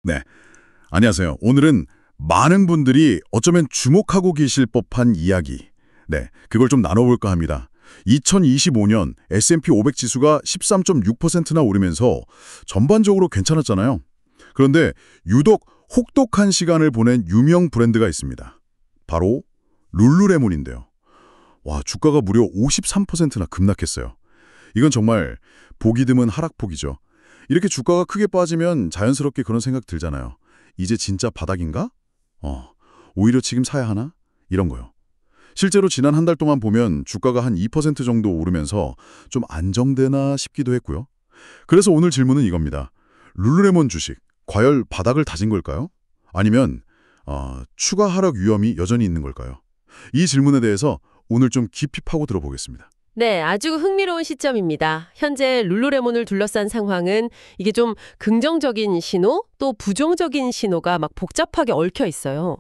네, 안녕하세요. 오늘은 많은 분들이 어쩌면 주목하고 계실 법한 이야기, 그걸 좀 나눠볼까 합니다. 2025년 S&P 500 지수가 13.6%나 오르면서 전반적으로 괜찮았잖아요. 그런데 유독 혹독한 시간을 보낸 유명 브랜드가 있습니다. 바로 룰루레몬인데요. 와, 주가가 무려 53%나 급락했어요. 이건 정말 보기 드문 하락폭이죠. 이렇게 주가가 크게 빠지면 자연스럽게 그런 생각 들잖아요. 이제 진짜 바닥인가? 오히려 지금 사야 하나? 이런 거요. 실제로 지난 한 달 동안 보면 주가가 한 2% 정도 오르면서 좀 안정되나 싶기도 했고요. 그래서 오늘 질문은 이겁니다. 룰루레몬 주식, 과연 바닥을 다진 걸까요? 아니면 추가 하락 위험이 여전히 있는 걸까요? 이 질문에 대해서 오늘 좀 깊이 파고 들어보겠습니다. 네, 아주 흥미로운 시점입니다. 현재 룰루레몬을 둘러싼 상황은 이게 좀 긍정적인 신호, 또 부정적인 신호가 막 복잡하게 얽혀 있어요.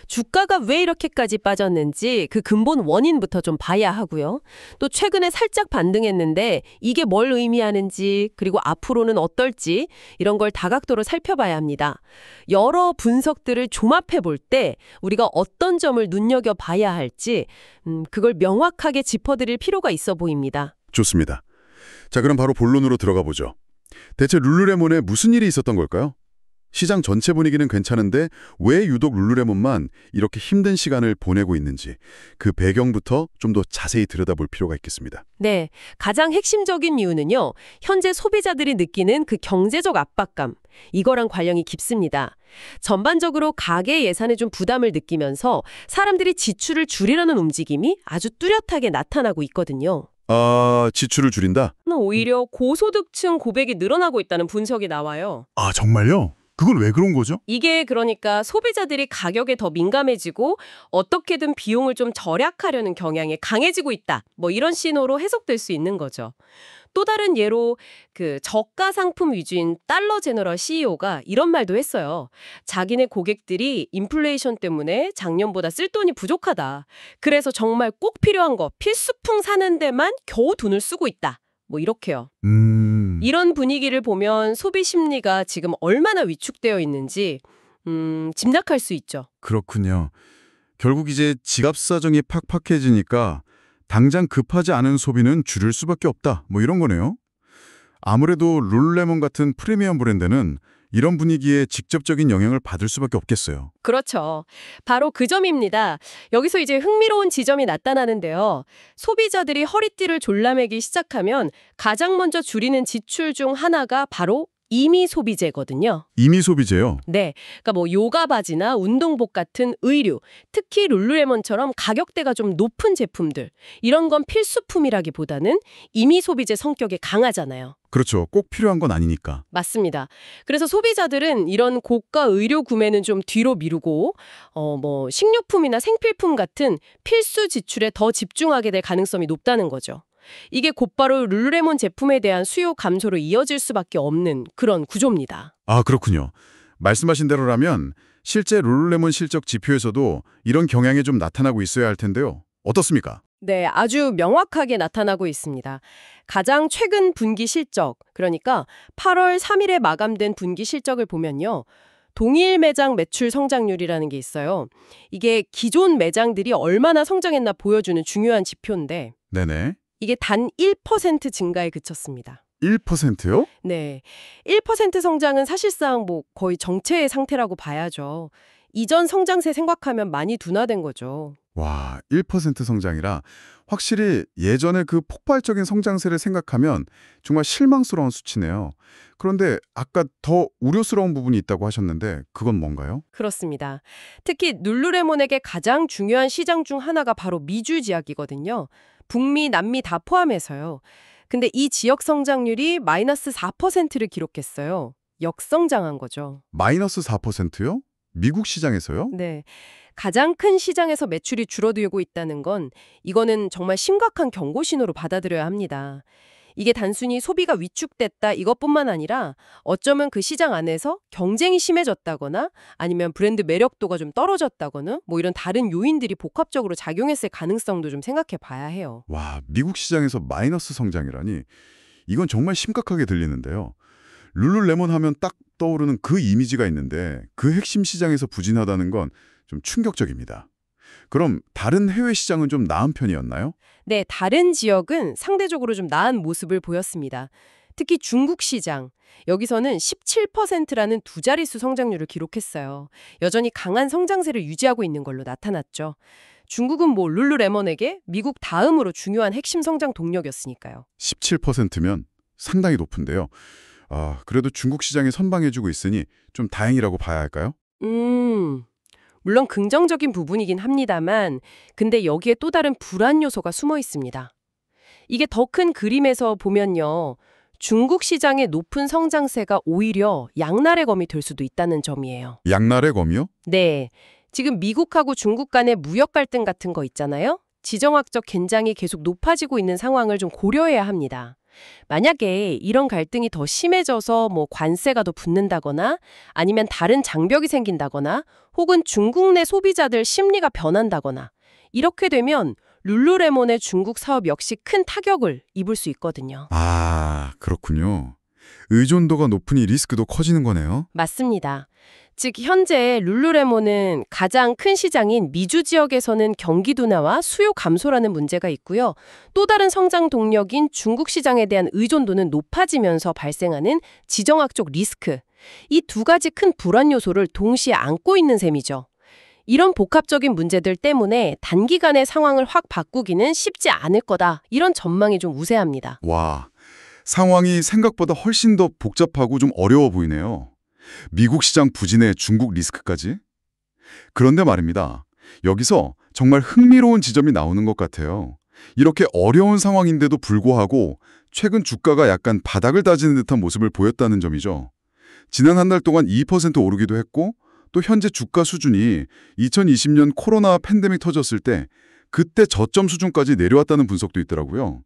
주가가 왜 이렇게까지 빠졌는지 그 근본 원인부터 좀 봐야 하고요. 또 최근에 살짝 반등했는데 이게 뭘 의미하는지, 그리고 앞으로는 어떨지 이런 걸 다각도로 살펴봐야 합니다. 여러 분석들을 종합해 볼 때 우리가 어떤 점을 눈여겨봐야 할지 그걸 명확하게 짚어드릴 필요가 있어 보입니다. 좋습니다. 자, 그럼 바로 본론으로 들어가 보죠. 대체 룰루레몬에 무슨 일이 있었던 걸까요? 시장 전체 분위기는 괜찮은데 왜 유독 룰루레몬만 이렇게 힘든 시간을 보내고 있는지 그 배경부터 좀 더 자세히 들여다볼 필요가 있겠습니다. 네, 가장 핵심적인 이유는요. 현재 소비자들이 느끼는 그 경제적 압박감, 이거랑 관련이 깊습니다. 전반적으로 가계 예산에 좀 부담을 느끼면서 사람들이 지출을 줄이려는 움직임이 아주 뚜렷하게 나타나고 있거든요. 지출을 줄인다? 오히려 고소득층 고백이 늘어나고 있다는 분석이 나와요. 아, 정말요? 그건 왜 그런 거죠? 이게 그러니까 소비자들이 가격에 더 민감해지고 어떻게든 비용을 좀 절약하려는 경향이 강해지고 있다. 뭐 이런 신호로 해석될 수 있는 거죠. 또 다른 예로 그 저가 상품 위주인 달러 제너럴 CEO가 이런 말도 했어요. 자기네 고객들이 인플레이션 때문에 작년보다 쓸 돈이 부족하다. 그래서 정말 꼭 필요한 거 필수품 사는 데만 겨우 돈을 쓰고 있다. 뭐 이렇게요. 이런 분위기를 보면 소비 심리가 지금 얼마나 위축되어 있는지 짐작할 수 있죠. 그렇군요. 결국 이제 지갑 사정이 팍팍해지니까 당장 급하지 않은 소비는 줄일 수밖에 없다. 뭐 이런 거네요. 아무래도 룰루레몬 같은 프리미엄 브랜드는 이런 분위기에 직접적인 영향을 받을 수밖에 없겠어요. 그렇죠. 바로 그 점입니다. 여기서 이제 흥미로운 지점이 나타나는데요. 소비자들이 허리띠를 졸라매기 시작하면 가장 먼저 줄이는 지출 중 하나가 바로 임의 소비재거든요. 임의 소비재요? 네. 그러니까 뭐 요가 바지나 운동복 같은 의류, 특히 룰루레몬처럼 가격대가 좀 높은 제품들, 이런 건 필수품이라기보다는 임의 소비재 성격이 강하잖아요. 그렇죠. 꼭 필요한 건 아니니까. 맞습니다. 그래서 소비자들은 이런 고가 의료 구매는 좀 뒤로 미루고 뭐 식료품이나 생필품 같은 필수 지출에 더 집중하게 될 가능성이 높다는 거죠. 이게 곧바로 룰루레몬 제품에 대한 수요 감소로 이어질 수밖에 없는 그런 구조입니다. 아, 그렇군요. 말씀하신 대로라면 실제 룰루레몬 실적 지표에서도 이런 경향이 좀 나타나고 있어야 할 텐데요. 어떻습니까? 네, 아주 명확하게 나타나고 있습니다. 가장 최근 분기 실적, 그러니까 8월 3일에 마감된 분기 실적을 보면요. 동일 매장 매출 성장률이라는 게 있어요. 이게 기존 매장들이 얼마나 성장했나 보여주는 중요한 지표인데 네네. 이게 단 1% 증가에 그쳤습니다. 1%요? 네, 1% 성장은 사실상 뭐 거의 정체의 상태라고 봐야죠. 이전 성장세 생각하면 많이 둔화된 거죠. 와, 1% 성장이라 확실히 예전의 그 폭발적인 성장세를 생각하면 정말 실망스러운 수치네요. 그런데 아까 더 우려스러운 부분이 있다고 하셨는데 그건 뭔가요? 그렇습니다. 특히 룰루레몬에게 가장 중요한 시장 중 하나가 바로 미주 지역이거든요. 북미, 남미 다 포함해서요. 근데 이 지역 성장률이 마이너스 4%를 기록했어요. 역성장한 거죠. 마이너스 4%요? 미국 시장에서요? 네. 가장 큰 시장에서 매출이 줄어들고 있다는 건 이거는 정말 심각한 경고 신호로 받아들여야 합니다. 이게 단순히 소비가 위축됐다 이것뿐만 아니라 어쩌면 그 시장 안에서 경쟁이 심해졌다거나 아니면 브랜드 매력도가 좀 떨어졌다거나 뭐 이런 다른 요인들이 복합적으로 작용했을 가능성도 좀 생각해 봐야 해요. 와, 미국 시장에서 마이너스 성장이라니 이건 정말 심각하게 들리는데요. 룰루레몬 하면 딱 떠오르는 그 이미지가 있는데 그 핵심 시장에서 부진하다는 건 좀 충격적입니다. 그럼 다른 해외 시장은 좀 나은 편이었나요? 네, 다른 지역은 상대적으로 좀 나은 모습을 보였습니다. 특히 중국 시장. 여기서는 17%라는 두 자릿수 성장률을 기록했어요. 여전히 강한 성장세를 유지하고 있는 걸로 나타났죠. 중국은 뭐 룰루레몬에게 미국 다음으로 중요한 핵심 성장 동력이었으니까요. 17%면 상당히 높은데요. 그래도 중국 시장이 선방해주고 있으니 좀 다행이라고 봐야 할까요? 물론 긍정적인 부분이긴 합니다만 근데 여기에 또 다른 불안 요소가 숨어 있습니다. 이게 더 큰 그림에서 보면요. 중국 시장의 높은 성장세가 오히려 양날의 검이 될 수도 있다는 점이에요. 양날의 검이요? 네. 지금 미국하고 중국 간의 무역 갈등 같은 거 있잖아요. 지정학적 긴장이 계속 높아지고 있는 상황을 좀 고려해야 합니다. 만약에 이런 갈등이 더 심해져서 뭐 관세가 더 붙는다거나 아니면 다른 장벽이 생긴다거나 혹은 중국 내 소비자들 심리가 변한다거나 이렇게 되면 룰루레몬의 중국 사업 역시 큰 타격을 입을 수 있거든요. 그렇군요. 의존도가 높으니 리스크도 커지는 거네요. 맞습니다. 즉 현재 룰루레몬은 가장 큰 시장인 미주 지역에서는 경기 둔화와 수요 감소라는 문제가 있고요. 또 다른 성장 동력인 중국 시장에 대한 의존도는 높아지면서 발생하는 지정학적 리스크. 이 두 가지 큰 불안 요소를 동시에 안고 있는 셈이죠. 이런 복합적인 문제들 때문에 단기간에 상황을 확 바꾸기는 쉽지 않을 거다. 이런 전망이 좀 우세합니다. 와, 상황이 생각보다 훨씬 더 복잡하고 좀 어려워 보이네요. 미국 시장 부진에 중국 리스크까지? 그런데 말입니다. 여기서 정말 흥미로운 지점이 나오는 것 같아요. 이렇게 어려운 상황인데도 불구하고 최근 주가가 약간 바닥을 다지는 듯한 모습을 보였다는 점이죠. 지난 한 달 동안 2% 오르기도 했고 또 현재 주가 수준이 2020년 코로나 팬데믹 터졌을 때 그때 저점 수준까지 내려왔다는 분석도 있더라고요.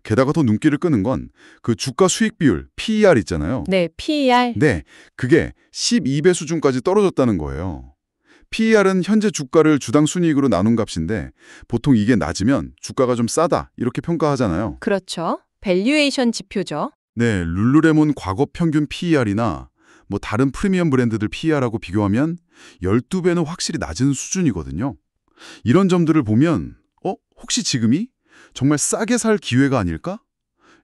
게다가 더 눈길을 끄는 건 그 주가 수익 비율, PER 있잖아요. 네, PER. 네, 그게 12배 수준까지 떨어졌다는 거예요. PER은 현재 주가를 주당 순이익으로 나눈 값인데 보통 이게 낮으면 주가가 좀 싸다 이렇게 평가하잖아요. 그렇죠. 밸류에이션 지표죠. 네, 룰루레몬 과거 평균 PER이나 뭐 다른 프리미엄 브랜드들 PER하고 비교하면 12배는 확실히 낮은 수준이거든요. 이런 점들을 보면 혹시 지금이 정말 싸게 살 기회가 아닐까?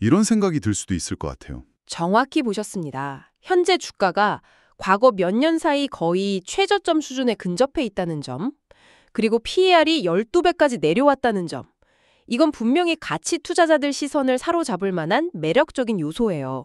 이런 생각이 들 수도 있을 것 같아요. 정확히 보셨습니다. 현재 주가가 과거 몇 년 사이 거의 최저점 수준에 근접해 있다는 점, 그리고 PER이 12배까지 내려왔다는 점. 이건 분명히 가치 투자자들 시선을 사로잡을 만한 매력적인 요소예요.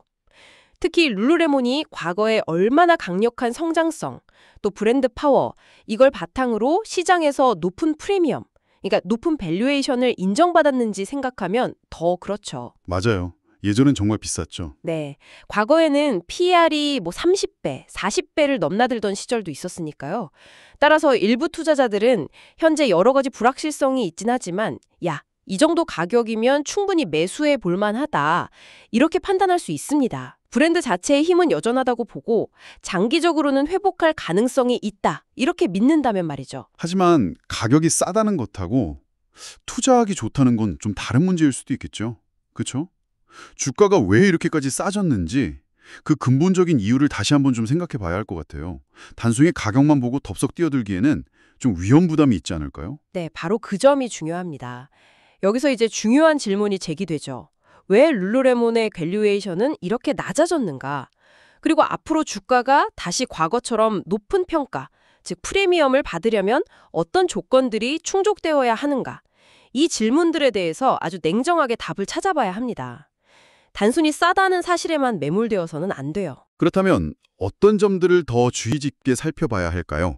특히 룰루레몬이 과거에 얼마나 강력한 성장성, 또 브랜드 파워, 이걸 바탕으로 시장에서 높은 프리미엄, 그러니까 높은 밸류에이션을 인정받았는지 생각하면 더 그렇죠. 맞아요. 예전엔 정말 비쌌죠. 네. 과거에는 PER이 뭐 30배, 40배를 넘나들던 시절도 있었으니까요. 따라서 일부 투자자들은 현재 여러 가지 불확실성이 있긴 하지만 야, 이 정도 가격이면 충분히 매수해 볼 만하다. 이렇게 판단할 수 있습니다. 브랜드 자체의 힘은 여전하다고 보고 장기적으로는 회복할 가능성이 있다. 이렇게 믿는다면 말이죠. 하지만 가격이 싸다는 것하고 투자하기 좋다는 건 좀 다른 문제일 수도 있겠죠. 그렇죠? 주가가 왜 이렇게까지 싸졌는지 그 근본적인 이유를 다시 한번 좀 생각해 봐야 할 것 같아요. 단순히 가격만 보고 덥석 뛰어들기에는 좀 위험 부담이 있지 않을까요? 네, 바로 그 점이 중요합니다. 여기서 이제 중요한 질문이 제기되죠. 왜 룰루레몬의 밸류에이션은 이렇게 낮아졌는가? 그리고 앞으로 주가가 다시 과거처럼 높은 평가, 즉 프리미엄을 받으려면 어떤 조건들이 충족되어야 하는가? 이 질문들에 대해서 아주 냉정하게 답을 찾아봐야 합니다. 단순히 싸다는 사실에만 매몰되어서는 안 돼요. 그렇다면 어떤 점들을 더 주의 깊게 살펴봐야 할까요?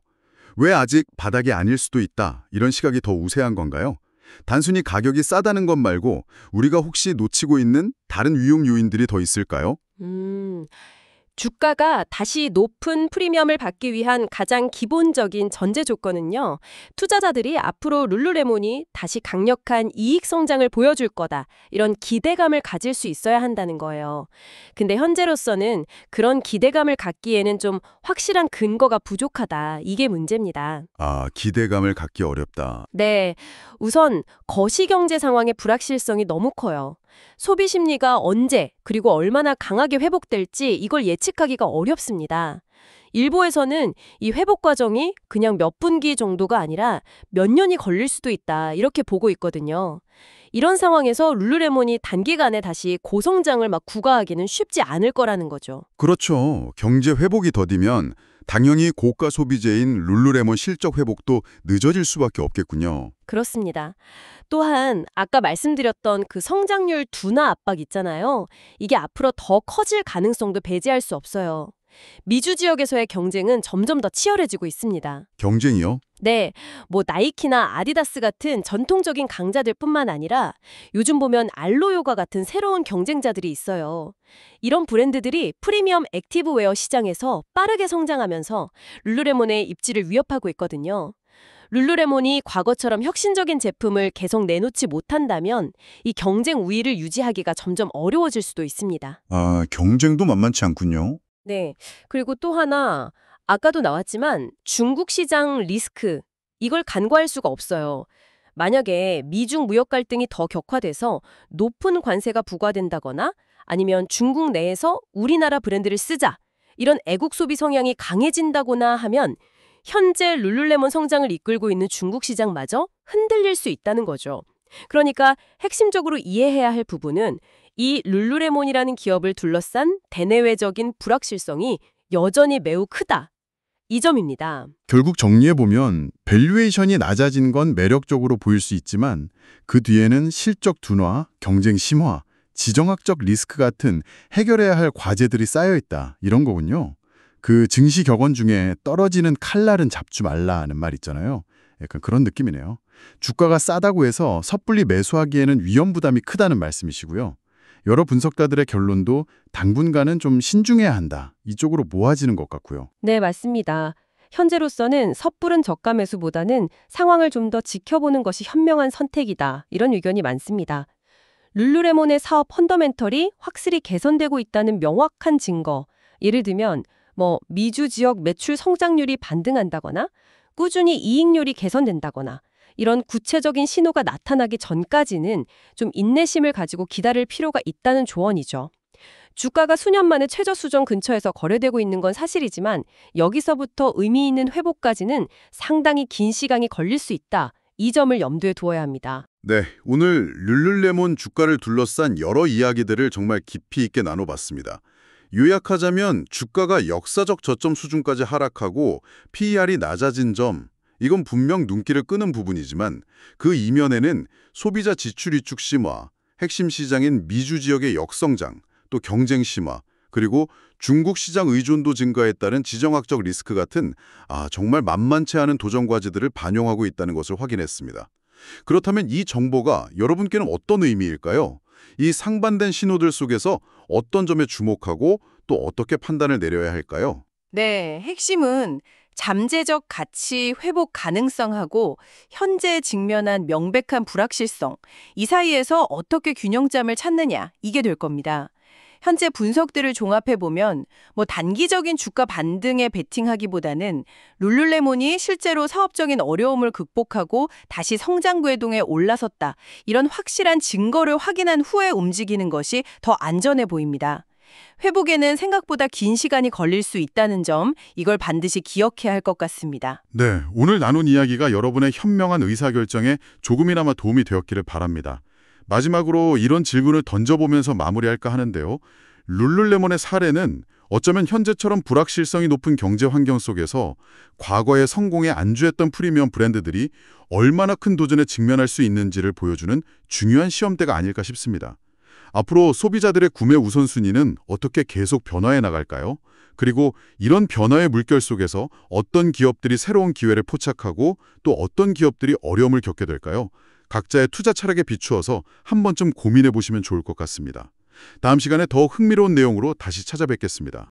왜 아직 바닥이 아닐 수도 있다 이런 시각이 더 우세한 건가요? 단순히 가격이 싸다는 것 말고 우리가 혹시 놓치고 있는 다른 위험 요인들이 더 있을까요? 주가가 다시 높은 프리미엄을 받기 위한 가장 기본적인 전제 조건은요. 투자자들이 앞으로 룰루레몬이 다시 강력한 이익 성장을 보여줄 거다. 이런 기대감을 가질 수 있어야 한다는 거예요. 근데 현재로서는 그런 기대감을 갖기에는 좀 확실한 근거가 부족하다. 이게 문제입니다. 기대감을 갖기 어렵다. 네. 우선 거시경제 상황의 불확실성이 너무 커요. 소비 심리가 언제 그리고 얼마나 강하게 회복될지 이걸 예측하기가 어렵습니다. 일부에서는 이 회복 과정이 그냥 몇 분기 정도가 아니라 몇 년이 걸릴 수도 있다 이렇게 보고 있거든요. 이런 상황에서 룰루레몬이 단기간에 다시 고성장을 막 구가하기는 쉽지 않을 거라는 거죠. 그렇죠. 경제 회복이 더디면 당연히 고가 소비재인 룰루레몬 실적 회복도 늦어질 수밖에 없겠군요. 그렇습니다. 또한 아까 말씀드렸던 그 성장률 둔화 압박 있잖아요. 이게 앞으로 더 커질 가능성도 배제할 수 없어요. 미주 지역에서의 경쟁은 점점 더 치열해지고 있습니다. 경쟁이요? 네, 뭐 나이키나 아디다스 같은 전통적인 강자들뿐만 아니라 요즘 보면 알로요가 같은 새로운 경쟁자들이 있어요. 이런 브랜드들이 프리미엄 액티브웨어 시장에서 빠르게 성장하면서 룰루레몬의 입지를 위협하고 있거든요. 룰루레몬이 과거처럼 혁신적인 제품을 계속 내놓지 못한다면 이 경쟁 우위를 유지하기가 점점 어려워질 수도 있습니다. 아, 경쟁도 만만치 않군요. 네. 그리고 또 하나, 아까도 나왔지만 중국 시장 리스크, 이걸 간과할 수가 없어요. 만약에 미중 무역 갈등이 더 격화돼서 높은 관세가 부과된다거나 아니면 중국 내에서 우리나라 브랜드를 쓰자, 이런 애국 소비 성향이 강해진다거나 하면 현재 룰루레몬 성장을 이끌고 있는 중국 시장마저 흔들릴 수 있다는 거죠. 그러니까 핵심적으로 이해해야 할 부분은 이 룰루레몬이라는 기업을 둘러싼 대내외적인 불확실성이 여전히 매우 크다. 이 점입니다. 결국 정리해보면 밸류에이션이 낮아진 건 매력적으로 보일 수 있지만 그 뒤에는 실적 둔화, 경쟁 심화, 지정학적 리스크 같은 해결해야 할 과제들이 쌓여있다. 이런 거군요. 그 증시 격언 중에 떨어지는 칼날은 잡지 말라는 말 있잖아요. 약간 그런 느낌이네요. 주가가 싸다고 해서 섣불리 매수하기에는 위험 부담이 크다는 말씀이시고요. 여러 분석가들의 결론도 당분간은 좀 신중해야 한다. 이쪽으로 모아지는 것 같고요. 네, 맞습니다. 현재로서는 섣부른 저가 매수보다는 상황을 좀 더 지켜보는 것이 현명한 선택이다. 이런 의견이 많습니다. 룰루레몬의 사업 펀더멘털이 확실히 개선되고 있다는 명확한 증거. 예를 들면 미주 지역 매출 성장률이 반등한다거나 꾸준히 이익률이 개선된다거나 이런 구체적인 신호가 나타나기 전까지는 좀 인내심을 가지고 기다릴 필요가 있다는 조언이죠. 주가가 수년 만에 최저 수준 근처에서 거래되고 있는 건 사실이지만 여기서부터 의미 있는 회복까지는 상당히 긴 시간이 걸릴 수 있다. 이 점을 염두에 두어야 합니다. 네, 오늘 룰루레몬 주가를 둘러싼 여러 이야기들을 정말 깊이 있게 나눠봤습니다. 요약하자면 주가가 역사적 저점 수준까지 하락하고 PER이 낮아진 점, 이건 분명 눈길을 끄는 부분이지만 그 이면에는 소비자 지출 위축 심화, 핵심 시장인 미주 지역의 역성장, 또 경쟁 심화, 그리고 중국 시장 의존도 증가에 따른 지정학적 리스크 같은 정말 만만치 않은 도전 과제들을 반영하고 있다는 것을 확인했습니다. 그렇다면 이 정보가 여러분께는 어떤 의미일까요? 이 상반된 신호들 속에서 어떤 점에 주목하고 또 어떻게 판단을 내려야 할까요? 네, 핵심은 잠재적 가치 회복 가능성하고 현재 직면한 명백한 불확실성, 이 사이에서 어떻게 균형점을 찾느냐, 이게 될 겁니다. 현재 분석들을 종합해보면 단기적인 주가 반등에 베팅하기보다는 룰루레몬이 실제로 사업적인 어려움을 극복하고 다시 성장 궤동에 올라섰다. 이런 확실한 증거를 확인한 후에 움직이는 것이 더 안전해 보입니다. 회복에는 생각보다 긴 시간이 걸릴 수 있다는 점, 이걸 반드시 기억해야 할 것 같습니다. 네, 오늘 나눈 이야기가 여러분의 현명한 의사결정에 조금이나마 도움이 되었기를 바랍니다. 마지막으로 이런 질문을 던져보면서 마무리할까 하는데요. 룰루레몬의 사례는 어쩌면 현재처럼 불확실성이 높은 경제 환경 속에서 과거의 성공에 안주했던 프리미엄 브랜드들이 얼마나 큰 도전에 직면할 수 있는지를 보여주는 중요한 시험대가 아닐까 싶습니다. 앞으로 소비자들의 구매 우선순위는 어떻게 계속 변화해 나갈까요? 그리고 이런 변화의 물결 속에서 어떤 기업들이 새로운 기회를 포착하고 또 어떤 기업들이 어려움을 겪게 될까요? 각자의 투자 철학에 비추어서 한 번쯤 고민해 보시면 좋을 것 같습니다. 다음 시간에 더 흥미로운 내용으로 다시 찾아뵙겠습니다.